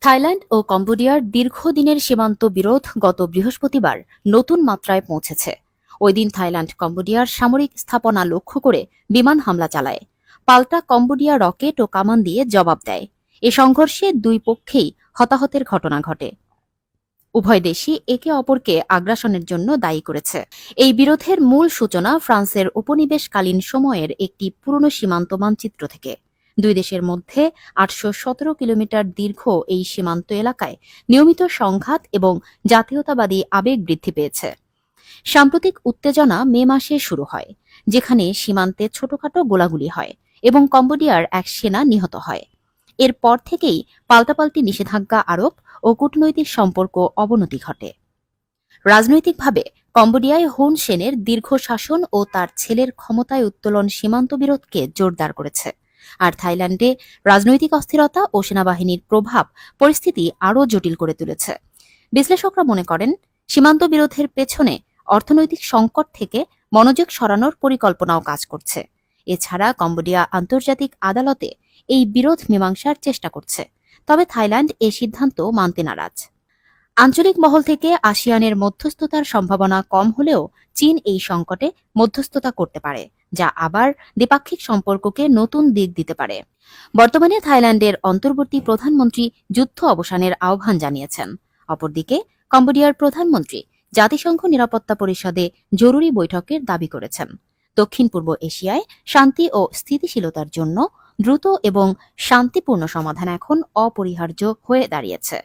Thailand ও কম্বোডিয়ার দীর্ঘদিনের সীমান্ত বিরোধ গত বৃহস্পতিবার নতুন মাত্রায় পৌঁছেছে। ওই দিন থাইল্যান্ড কম্বোডিয়ার সামরিক স্থাপনা লক্ষ্য করে বিমান হামলা চালায়। পাল্টা কম্বোডিয়া রকেট ও কামান দিয়ে জবাব দেয়। এ সংঘর্ষে দুই পক্ষেই হতাহতের ঘটনা ঘটে। উভয় দেশই একে অপরকে আগ্রাসনের জন্য দায়ী করেছে। এই বিরোধের মূল সূচনা ফ্রান্সের উপনিবেশকালীন সময়ের একটি পুরনো সীমান্ত মানচিত্র থেকে। দুই দেশের মধ্যে ৮১৭ কিলোমিটার দীর্ঘ এই সীমান্ত এলাকায় নিয়মিত সংঘাত এবং জাতীয়তাবাদী আবেগ বৃদ্ধি পেয়েছে। সাম্প্রতিক উত্তেজনা মে মাসে শুরু হয়, যেখানে সীমান্তে ছোটখাটো গোলাগুলি হয় এবং কম্বোডিয়ার এক সেনা নিহত হয়। এরপর থেকেই পাল্টাপাল্টি নিষেধাজ্ঞা আরোপ ও কূটনৈতিক সম্পর্ক অবনতি ঘটে। রাজনৈতিকভাবে কম্বোডিয়ায় হুন সেনের দীর্ঘ শাসন ও তার ছেলের ক্ষমতায় উত্তোলন সীমান্ত বিরোধকে জোরদার করেছে। আর থাইল্যান্ডে রাজনৈতিক অস্থিরতা ও সেনাবাহিনীর প্রভাব পরিস্থিতি আরও জটিল করে তুলেছে। বিশ্লেষকরা মনে করেন, সীমান্ত বিরোধের পেছনে অর্থনৈতিক সংকট থেকে মনোযোগ সরানোর পরিকল্পনাও কাজ করছে। এছাড়া কম্বোডিয়া আন্তর্জাতিক আদালতে এই বিরোধ মীমাংসার চেষ্টা করছে, তবে থাইল্যান্ড এ সিদ্ধান্ত মানতে নারাজ। আঞ্চলিক মহল থেকে আসিয়ানের মধ্যস্থতার সম্ভাবনা কম হলেও চীন এই সংকটে মধ্যস্থতা করতে পারে, যা আবার দ্বিপাক্ষিক সম্পর্ককে নতুন দিক দিতে পারে। বর্তমানে থাইল্যান্ডের অন্তর্বর্তী প্রধানমন্ত্রী যুদ্ধ অবসানের আহ্বান জানিয়েছেন। অপরদিকে কম্বোডিয়ার প্রধানমন্ত্রী জাতিসংঘ নিরাপত্তা পরিষদে জরুরি বৈঠকের দাবি করেছেন। দক্ষিণ পূর্ব এশিয়ায় শান্তি ও স্থিতিশীলতার জন্য দ্রুত এবং শান্তিপূর্ণ সমাধান এখন অপরিহার্য হয়ে দাঁড়িয়েছে।